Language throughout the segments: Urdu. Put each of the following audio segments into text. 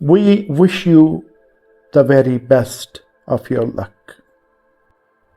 We wish you the very best of your luck।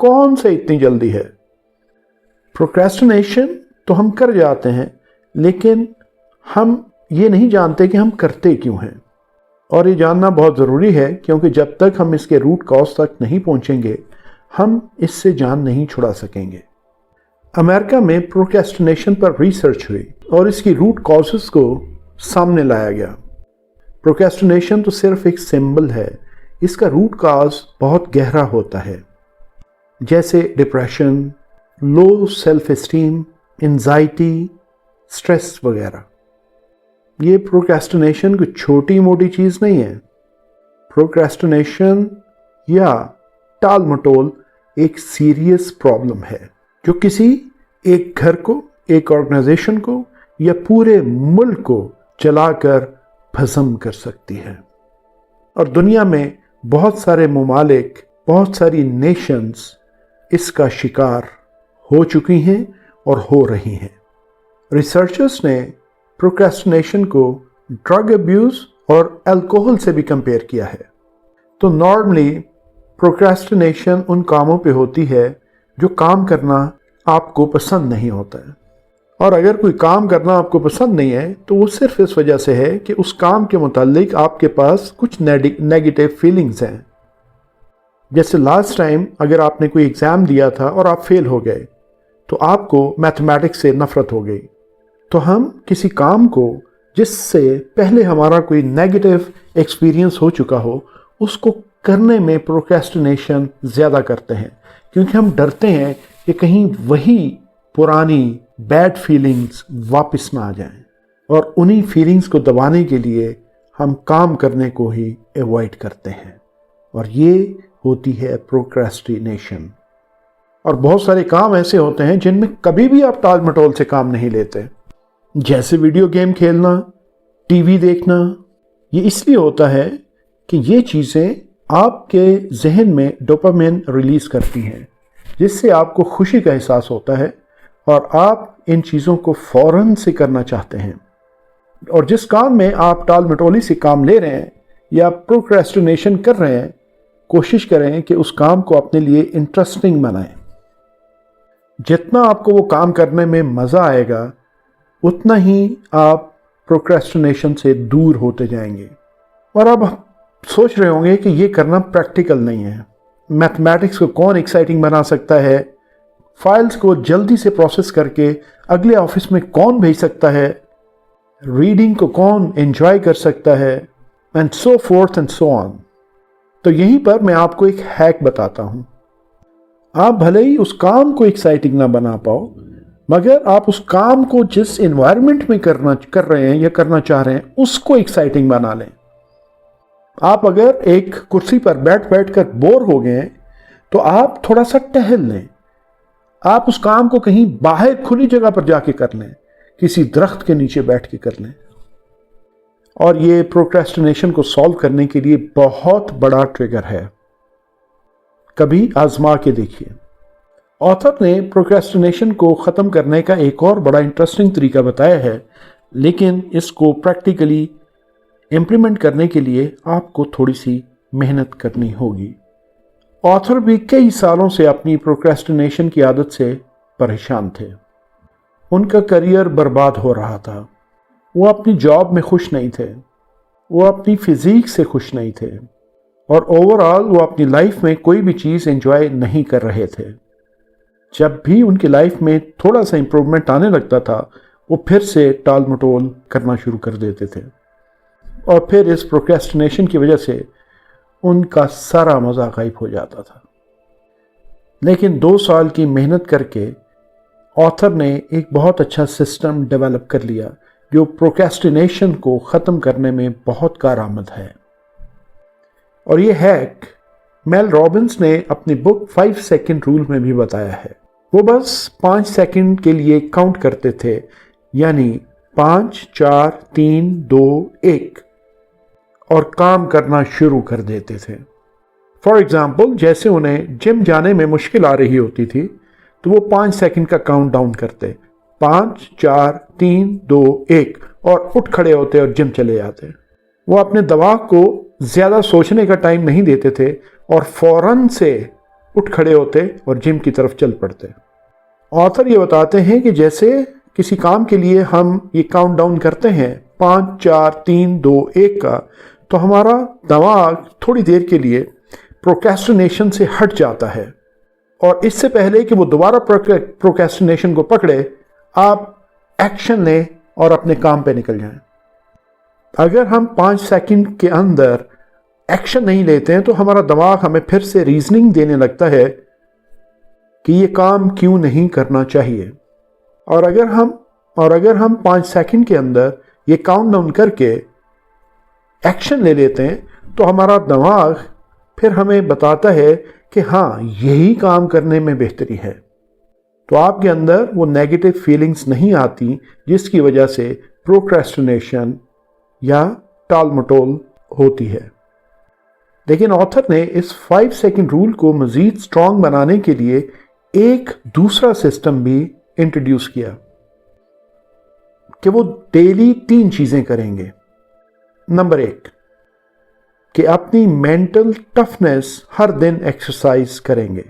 کون سے اتنی جلدی ہے؟ پروکریسٹینیشن تو ہم کر جاتے ہیں، لیکن ہم یہ نہیں جانتے کہ ہم کرتے کیوں ہیں، اور یہ جاننا بہت ضروری ہے، کیونکہ جب تک ہم اس کے روٹ کاز تک نہیں پہنچیں گے ہم اس سے جان نہیں چھڑا سکیں گے۔ امریکہ میں پروکریسٹینیشن پر ریسرچ ہوئی اور اس کی روٹ کازز کو سامنے لایا گیا۔ پروکریسٹینیشن تو صرف ایک سمبل ہے، اس کا روٹ کاز بہت گہرا ہوتا ہے، جیسے depression, low self esteem, anxiety, stress وغیرہ۔ یہ پروکریسٹینیشن کوئی چھوٹی موٹی چیز نہیں ہے۔ پروکریسٹینیشن یا ٹال مٹول ایک سیریس پرابلم ہے جو کسی ایک گھر کو، ایک آرگنائزیشن کو یا پورے ملک کو چلا کر بھسم کر سکتی ہے، اور دنیا میں بہت سارے ممالک، بہت ساری نیشنز اس کا شکار ہو چکی ہیں اور ہو رہی ہیں۔ ریسرچرز نے پروکریسٹینیشن کو ڈرگ ابیوز اور الکوہل سے بھی کمپیئر کیا ہے۔ تو نارملی پروکریسٹینیشن ان کاموں پہ ہوتی ہے جو کام کرنا آپ کو پسند نہیں ہوتا ہے، اور اگر کوئی کام کرنا آپ کو پسند نہیں ہے تو وہ صرف اس وجہ سے ہے کہ اس کام کے متعلق آپ کے پاس کچھ نیگیٹو فیلنگز ہیں۔ جیسے لاسٹ ٹائم اگر آپ نے کوئی ایگزام دیا تھا اور آپ فیل ہو گئے تو آپ کو میتھمیٹکس سے نفرت ہو گئی، تو ہم کسی کام کو جس سے پہلے ہمارا کوئی نیگیٹو ایکسپیرینس ہو چکا ہو اس کو کرنے میں پروکریسٹینیشن زیادہ کرتے ہیں، کیونکہ ہم ڈرتے ہیں کہ کہیں وہی پرانی بیڈ فیلنگز واپس نہ آ جائیں، اور انہی فیلنگز کو دبانے کے لیے ہم کام کرنے کو ہی ایوائڈ کرتے ہیں، اور یہ ہوتی ہے پروکریسٹینیشن۔ اور بہت سارے کام ایسے ہوتے ہیں جن میں کبھی بھی آپ ٹال مٹول سے کام نہیں لیتے، جیسے ویڈیو گیم کھیلنا، ٹی وی دیکھنا۔ یہ اس لیے ہوتا ہے کہ یہ چیزیں آپ کے ذہن میں ڈوپامین ریلیز کرتی ہیں، جس سے آپ کو خوشی کا احساس ہوتا ہے اور آپ ان چیزوں کو فوراً سے کرنا چاہتے ہیں۔ اور جس کام میں آپ ٹال مٹولی سے کام لے رہے ہیں یا پروکریسٹینیشن کر رہے ہیں، کوشش کریں کہ اس کام کو اپنے لیے انٹرسٹنگ بنائیں۔ جتنا آپ کو وہ کام کرنے میں مزہ آئے گا اتنا ہی آپ پروکریسٹینیشن سے دور ہوتے جائیں گے۔ اور اب سوچ رہے ہوں گے کہ یہ کرنا پریکٹیکل نہیں ہے، میتھمیٹکس کو کون ایکسائٹنگ بنا سکتا ہے، فائلز کو جلدی سے پروسیس کر کے اگلے آفس میں کون بھیج سکتا ہے، ریڈنگ کو کون انجوائے کر سکتا ہے، and so forth and so on. تو یہیں پر میں آپ کو ایک ہیک بتاتا ہوں۔ آپ بھلے ہی اس کام کو ایکسائٹنگ نہ بنا پاؤ، مگر آپ اس کام کو جس انوائرمنٹ میں کر رہے ہیں یا کرنا چاہ رہے ہیں اس کو ایکسائٹنگ بنا لیں۔ آپ اگر ایک کرسی پر بیٹھ کر بور ہو گئے تو آپ تھوڑا سا ٹہل لیں، آپ اس کام کو کہیں باہر کھلی جگہ پر جا کے کر لیں، کسی درخت کے نیچے بیٹھ کے کر لیں۔ اور یہ پروکریسٹینیشن کو سالو کرنے کے لیے بہت بڑا ٹریگر ہے، کبھی آزما کے دیکھیے۔ آتھر نے پروکریسٹینیشن کو ختم کرنے کا ایک اور بڑا انٹرسٹنگ طریقہ بتایا ہے، لیکن اس کو پریکٹیکلی امپلیمنٹ کرنے کے لیے آپ کو تھوڑی سی محنت کرنی ہوگی۔ آتھر بھی کئی سالوں سے اپنی پروکریسٹینیشن کی عادت سے پریشان تھے۔ ان کا کریئر برباد ہو رہا تھا، وہ اپنی جاب میں خوش نہیں تھے، وہ اپنی فزیک سے خوش نہیں تھے، اور اوورآل وہ اپنی لائف میں کوئی بھی چیز انجوائے نہیں کر رہے تھے۔ جب بھی ان کی لائف میں تھوڑا سا امپرومنٹ آنے لگتا تھا وہ پھر سے ٹال مٹول کرنا شروع کر دیتے تھے، اور پھر اس پروکریسٹینیشن کی وجہ سے ان کا سارا مزہ غائب ہو جاتا تھا۔ لیکن 2 سال کی محنت کر کے آتھر نے ایک بہت اچھا سسٹم ڈیولپ کر لیا جو پروکریسٹینیشن کو ختم کرنے میں بہت کارآمد ہے۔ اور یہ ہیک میل رابنس نے اپنی بک 5 سیکنڈ رول میں بھی بتایا ہے۔ وہ بس 5 سیکنڈ کے لیے کاؤنٹ کرتے تھے، یعنی 5 4 3 2 1، اور کام کرنا شروع کر دیتے تھے۔ فار ایگزامپل، جیسے انہیں جم جانے میں مشکل آ رہی ہوتی تھی تو وہ 5 سیکنڈ کا کاؤنٹ ڈاؤن کرتے، 5 4 3 2 1، اور اٹھ کھڑے ہوتے اور جم چلے جاتے۔ وہ اپنے دماغ کو زیادہ سوچنے کا ٹائم نہیں دیتے تھے اور فوراً سے اٹھ کھڑے ہوتے اور جم کی طرف چل پڑتے۔ آتھر یہ بتاتے ہیں کہ جیسے کسی کام کے لیے ہم یہ کاؤنٹ ڈاؤن کرتے ہیں 5 4 3 2 1 کا، تو ہمارا دماغ تھوڑی دیر کے لیے پروکریسٹینیشن سے ہٹ جاتا ہے، اور اس سے پہلے کہ وہ دوبارہ پروکریسٹینیشن کو پکڑے، آپ ایکشن لیں اور اپنے کام پہ نکل جائیں۔ اگر ہم 5 سیکنڈ کے اندر ایکشن نہیں لیتے ہیں تو ہمارا دماغ ہمیں پھر سے ریزننگ دینے لگتا ہے کہ یہ کام کیوں نہیں کرنا چاہیے۔ اور اگر ہم 5 سیکنڈ کے اندر یہ کاؤنٹ ڈاؤن کر کے ایکشن لے لیتے ہیں تو ہمارا دماغ پھر ہمیں بتاتا ہے کہ ہاں یہی کام کرنے میں بہتری ہے، تو آپ کے اندر وہ نیگیٹو فیلنگز نہیں آتی جس کی وجہ سے پروکریسٹینیشن یا ٹال مٹول ہوتی ہے۔ لیکن آتھر نے اس 5 سیکنڈ رول کو مزید سٹرونگ بنانے کے لیے ایک دوسرا سسٹم بھی انٹروڈیوس کیا کہ وہ ڈیلی 3 چیزیں کریں گے۔ نمبر 1 کہ اپنی مینٹل ٹفنس ہر دن ایکسرسائز کریں گے۔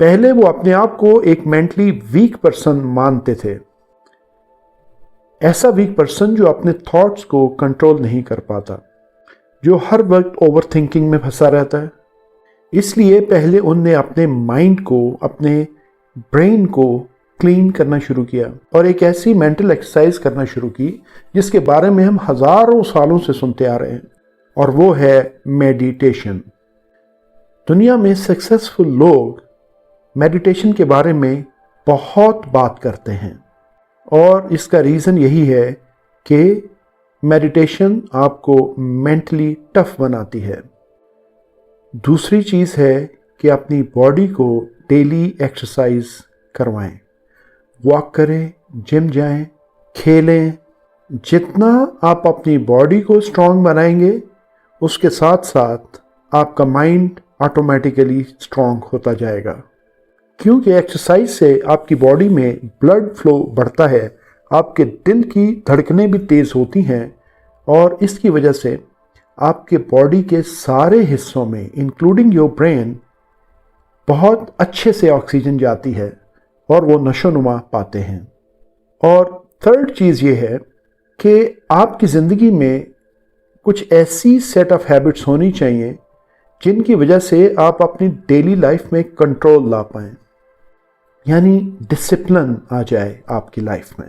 پہلے وہ اپنے آپ کو ایک مینٹلی ویک پرسن مانتے تھے، ایسا ویک پرسن جو اپنے تھاٹس کو کنٹرول نہیں کر پاتا، جو ہر وقت اوور تھنکنگ میں پھنسا رہتا ہے۔ اس لیے پہلے ان نے اپنے مائنڈ کو، اپنے برین کو کلین کرنا شروع کیا اور ایک ایسی مینٹل ایکسرسائز کرنا شروع کی جس کے بارے میں ہم ہزاروں سالوں سے سنتے آ رہے ہیں، اور وہ ہے میڈیٹیشن۔ دنیا میں سکسیسفل لوگ میڈیٹیشن کے بارے میں بہت بات کرتے ہیں، اور اس کا ریزن یہی ہے کہ میڈیٹیشن آپ کو مینٹلی ٹف بناتی ہے۔ دوسری چیز ہے کہ اپنی باڈی کو ڈیلی ایکسرسائز کروائیں، واک کریں، جم جائیں، کھیلیں۔ جتنا آپ اپنی باڈی کو اسٹرانگ بنائیں گے، اس کے ساتھ ساتھ آپ کا مائنڈ آٹومیٹیکلی اسٹرانگ ہوتا جائے گا، کیونکہ ایکسرسائز سے آپ کی باڈی میں بلڈ فلو بڑھتا ہے، آپ کے دل کی دھڑکنیں بھی تیز ہوتی ہیں، اور اس کی وجہ سے آپ کے باڈی کے سارے حصوں میں انکلوڈنگ یور برین بہت اچھے سے آکسیجن جاتی ہے اور وہ نشو و نما پاتے ہیں۔ اور تھرڈ چیز یہ ہے کہ آپ کی زندگی میں کچھ ایسی سیٹ آف ہیبٹس ہونی چاہیے جن کی وجہ سے آپ اپنی ڈیلی لائف میں کنٹرول لا پائیں، یعنی ڈسپلن آ جائے آپ کی لائف میں۔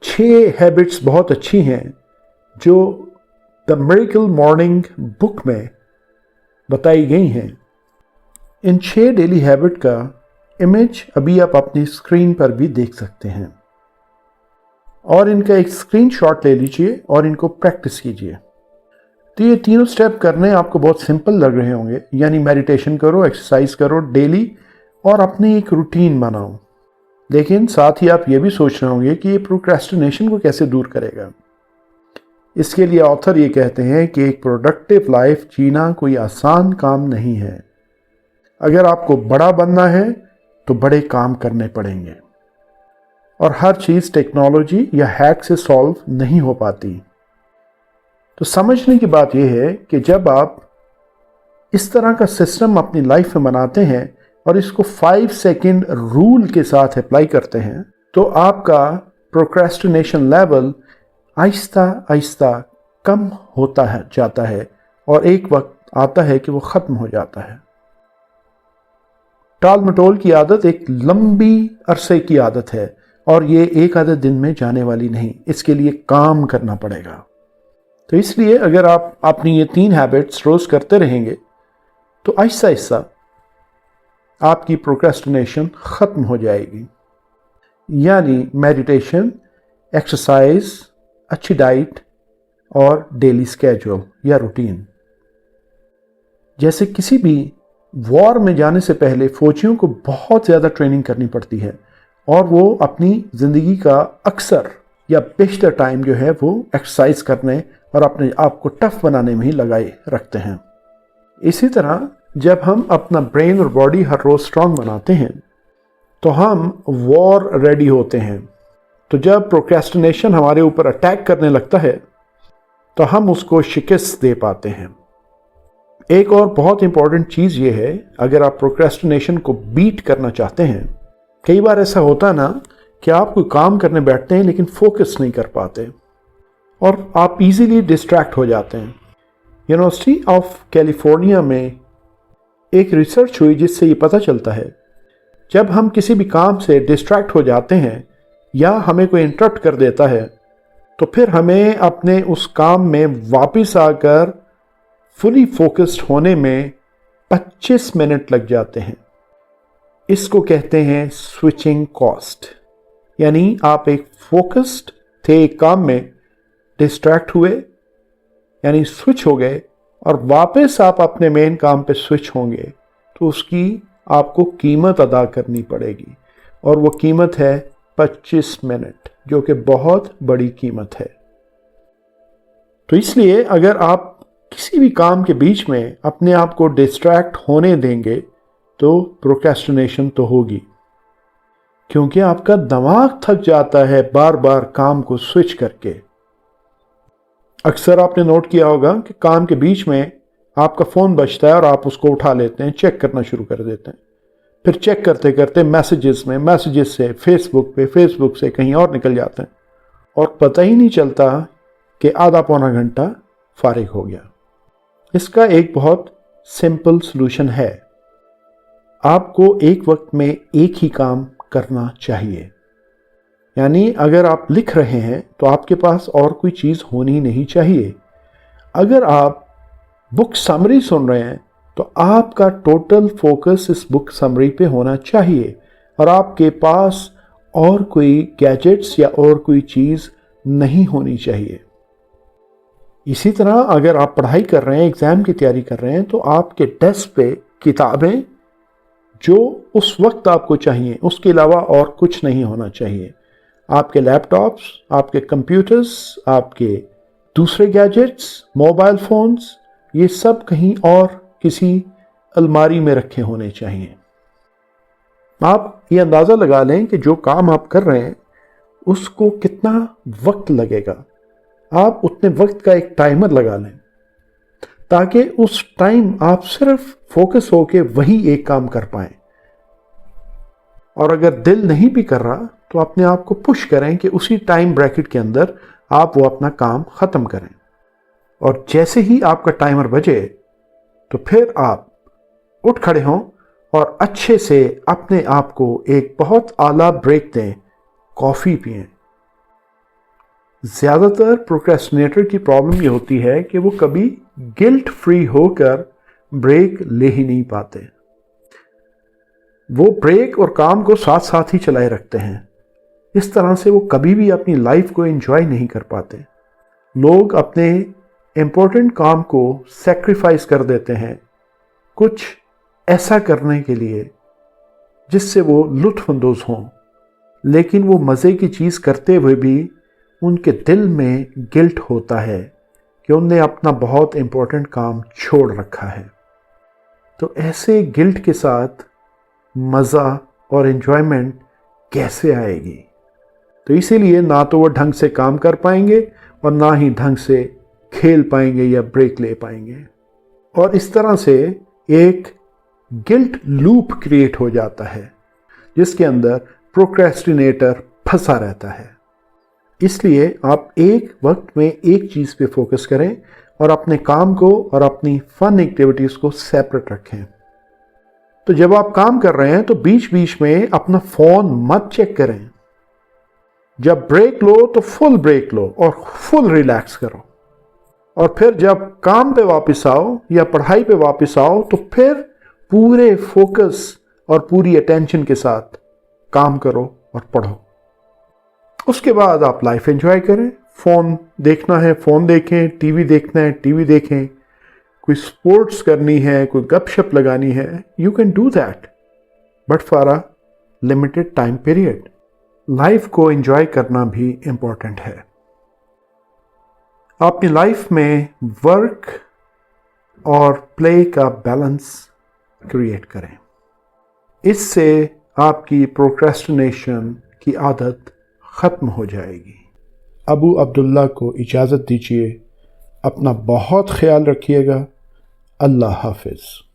6 ہیبٹس بہت اچھی ہیں جو دا میریکل مارننگ بک میں بتائی گئی ہیں۔ ان 6 ڈیلی ہیبٹ کا امیج ابھی آپ اپنی اسکرین پر بھی دیکھ سکتے ہیں، اور ان کا ایک اسکرین شاٹ لے لیجئے اور ان کو پریکٹس کیجئے۔ تو یہ تینوں سٹیپ کرنے آپ کو بہت سمپل لگ رہے ہوں گے، یعنی میڈیٹیشن کرو، ایکسرسائز کرو ڈیلی، اور اپنی ایک روٹین بناؤ۔ لیکن ساتھ ہی آپ یہ بھی سوچ رہے ہوں گے کہ یہ پروکریسٹینیشن کو کیسے دور کرے گا۔ اس کے لیے آتھر یہ کہتے ہیں کہ ایک پروڈکٹیو لائف جینا کوئی آسان کام نہیں ہے۔ اگر آپ کو بڑا بننا ہے تو بڑے کام کرنے پڑیں گے، اور ہر چیز ٹیکنالوجی یا ہیک سے سالو نہیں ہو پاتی۔ تو سمجھنے کی بات یہ ہے کہ جب آپ اس طرح کا سسٹم اپنی لائف میں بناتے ہیں اور اس کو 5 سیکنڈ رول کے ساتھ اپلائی کرتے ہیں، تو آپ کا پروکریسٹینیشن لیول آہستہ آہستہ کم ہوتا جاتا ہے، اور ایک وقت آتا ہے کہ وہ ختم ہو جاتا ہے۔ ٹال مٹول کی عادت ایک لمبی عرصے کی عادت ہے، اور یہ ایک آدھے دن میں جانے والی نہیں، اس کے لیے کام کرنا پڑے گا۔ تو اس لیے اگر آپ اپنی یہ 3 ہیبٹس روز کرتے رہیں گے تو آہستہ آہستہ آپ کی پروکریسٹینیشن ختم ہو جائے گی، یعنی میڈیٹیشن، ایکسرسائز، اچھی ڈائٹ اور ڈیلی اسکیجول یا روٹین۔ جیسے کسی بھی وار میں جانے سے پہلے فوجیوں کو بہت زیادہ ٹریننگ کرنی پڑتی ہے، اور وہ اپنی زندگی کا اکثر یا بیشتر ٹائم جو ہے وہ ایکسرسائز کرنے اور اپنے آپ کو ٹف بنانے میں ہی لگائے رکھتے ہیں۔ اسی طرح جب ہم اپنا برین اور باڈی ہر روز اسٹرانگ بناتے ہیں تو ہم وار ریڈی ہوتے ہیں۔ تو جب پروکریسٹینیشن ہمارے اوپر اٹیک کرنے لگتا ہے تو ہم اس کو شکست دے پاتے ہیں۔ ایک اور بہت امپورٹنٹ چیز یہ ہے، اگر آپ پروکریسٹینیشن کو بیٹ کرنا چاہتے ہیں، کئی بار ایسا ہوتا نا کہ آپ کوئی کام کرنے بیٹھتے ہیں لیکن فوکس نہیں کر پاتے اور آپ ایزیلی ڈسٹریکٹ ہو جاتے ہیں۔ یونیورسٹی آف کیلیفورنیا میں ایک ریسرچ ہوئی جس سے یہ پتہ چلتا ہے جب ہم کسی بھی کام سے ڈسٹریکٹ ہو جاتے ہیں یا ہمیں کوئی انٹرپٹ کر دیتا ہے تو پھر ہمیں اپنے اس کام میں واپس آ کر فلی فوکسڈ ہونے میں 25 منٹ لگ جاتے ہیں۔ اس کو کہتے ہیں سوئچنگ کاسٹ، یعنی آپ ایک فوکسڈ تھے ایک کام میں، ڈسٹریکٹ ہوئے یعنی سوئچ ہو گئے اور واپس آپ اپنے مین کام پہ سوئچ ہوں گے تو اس کی آپ کو قیمت ادا کرنی پڑے گی، اور وہ قیمت ہے 25 منٹ، جو کہ بہت بڑی قیمت ہے۔ تو اس لیے اگر آپ کسی بھی کام کے بیچ میں اپنے آپ کو ڈسٹریکٹ ہونے دیں گے تو پروکریسٹینیشن تو ہوگی، کیونکہ آپ کا دماغ تھک جاتا ہے بار بار کام کو سوئچ کر کے۔ اکثر آپ نے نوٹ کیا ہوگا کہ کام کے بیچ میں آپ کا فون بجتا ہے اور آپ اس کو اٹھا لیتے ہیں، چیک کرنا شروع کر دیتے ہیں، پھر چیک کرتے کرتے میسیجز سے فیس بک سے کہیں اور نکل جاتے ہیں اور پتہ ہی نہیں چلتا کہ آدھا پونا گھنٹہ فارغ ہو گیا۔ اس کا ایک بہت سمپل سلوشن ہے، آپ کو ایک وقت میں ایک ہی کام کرنا چاہیے۔ یعنی اگر آپ لکھ رہے ہیں تو آپ کے پاس اور کوئی چیز ہونی نہیں چاہیے۔ اگر آپ بک سمری سن رہے ہیں تو آپ کا ٹوٹل فوکس اس بک سمری پہ ہونا چاہیے اور آپ کے پاس اور کوئی گیجٹس یا اور کوئی چیز نہیں ہونی چاہیے۔ اسی طرح اگر آپ پڑھائی کر رہے ہیں، ایگزام کی تیاری کر رہے ہیں، تو آپ کے ڈیسک پہ کتابیں جو اس وقت آپ کو چاہیے، اس کے علاوہ اور کچھ نہیں ہونا چاہیے۔ آپ کے لیپ ٹاپس، آپ کے کمپیوٹرز، آپ کے دوسرے گیجٹس، موبائل فونز، یہ سب کہیں اور کسی الماری میں رکھے ہونے چاہیے۔ آپ یہ اندازہ لگا لیں کہ جو کام آپ کر رہے ہیں اس کو کتنا وقت لگے گا، آپ اتنے وقت کا ایک ٹائمر لگا لیں تاکہ اس ٹائم آپ صرف فوکس ہو کے وہی ایک کام کر پائیں، اور اگر دل نہیں بھی کر رہا تو اپنے آپ کو پش کریں کہ اسی ٹائم بریکٹ کے اندر آپ وہ اپنا کام ختم کریں، اور جیسے ہی آپ کا ٹائمر بجے تو پھر آپ اٹھ کھڑے ہوں اور اچھے سے اپنے آپ کو ایک بہت اعلیٰ بریک دیں، کافی پئیں۔ زیادہ تر پروکریسٹینیٹر کی پرابلم یہ ہوتی ہے کہ وہ کبھی گلٹ فری ہو کر بریک لے ہی نہیں پاتے، وہ بریک اور کام کو ساتھ ساتھ ہی چلائے رکھتے ہیں۔ اس طرح سے وہ کبھی بھی اپنی لائف کو انجوائے نہیں کر پاتے۔ لوگ اپنے امپورٹنٹ کام کو سیکریفائز کر دیتے ہیں کچھ ایسا کرنے کے لیے جس سے وہ لطف اندوز ہوں، لیکن وہ مزے کی چیز کرتے ہوئے بھی ان کے دل میں گلٹ ہوتا ہے کہ انہوں نے اپنا بہت امپورٹنٹ کام چھوڑ رکھا ہے۔ تو ایسے گلٹ کے ساتھ مزہ اور انجوائمنٹ کیسے آئے گی؟ تو اسی لیے نہ تو وہ ڈھنگ سے کام کر پائیں گے اور نہ ہی ڈھنگ سے کھیل پائیں گے یا بریک لے پائیں گے، اور اس طرح سے ایک گلٹ لوپ کریٹ ہو جاتا ہے جس کے اندر پروکریسٹینیٹر پھنسا رہتا ہے۔ اس لیے آپ ایک وقت میں ایک چیز پہ فوکس کریں اور اپنے کام کو اور اپنی فن ایکٹیویٹیز کو سیپریٹ رکھیں۔ تو جب آپ کام کر رہے ہیں تو بیچ بیچ میں اپنا فون مت چیک کریں، جب بریک لو تو فل بریک لو اور فل ریلیکس کرو، اور پھر جب کام پہ واپس آؤ یا پڑھائی پہ واپس آؤ تو پھر پورے فوکس اور پوری اٹینشن کے ساتھ کام کرو اور پڑھو۔ اس کے بعد آپ لائف انجوائے کریں، فون دیکھنا ہے فون دیکھیں، ٹی وی دیکھنا ہے ٹی وی دیکھیں، کوئی سپورٹس کرنی ہے، کوئی گپ شپ لگانی ہے، you can do that, but for a limited time period. Life کو انجوائے کرنا بھی امپورٹنٹ ہے۔ آپ اپنی لائف میں ورک اور پلے کا بیلنس کریٹ کریں، اس سے آپ کی پروکریسٹینیشن کی عادت ختم ہو جائے گی۔ ابو عبداللہ کو اجازت دیجیے، اپنا بہت خیال رکھیے گا۔ اللہ حافظ.